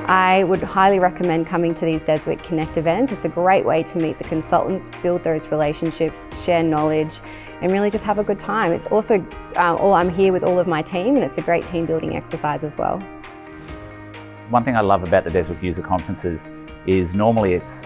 I would highly recommend coming to these Deswik Connect events. It's a great way to meet the consultants, build those relationships, share knowledge, and really just have a good time. It's also, I'm here with all of my team, and it's a great team building exercise as well. One thing I love about the Deswik user conferences is normally it's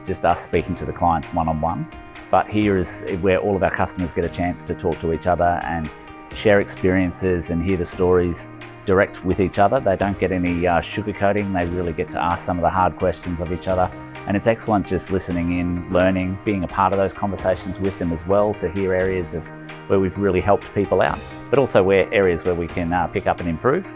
just us speaking to the clients one-on-one, but here is where all of our customers get a chance to talk to each other and share experiences and hear the stories direct with each other. They don't get any sugarcoating. They really get to ask some of the hard questions of each other. And it's excellent just listening in, learning, being a part of those conversations with them as well, to hear areas of where we've really helped people out, but also areas where we can pick up and improve.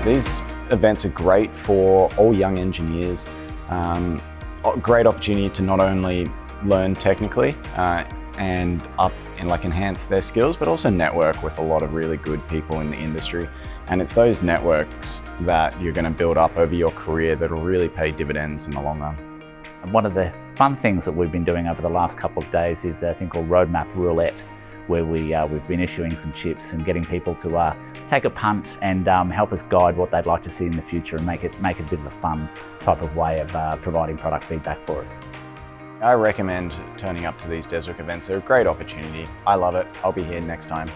These events are great for all young engineers. Great opportunity to not only learn technically and enhance their skills, but also network with a lot of really good people in the industry. And it's those networks that you're going to build up over your career that will really pay dividends in the long run. And one of the fun things that we've been doing over the last couple of days is a thing called Roadmap Roulette, where we've been issuing some chips and getting people to take a punt and help us guide what they'd like to see in the future and make it a bit of a fun type of way of providing product feedback for us. I recommend turning up to these Deswik events. They're a great opportunity. I love it. I'll be here next time.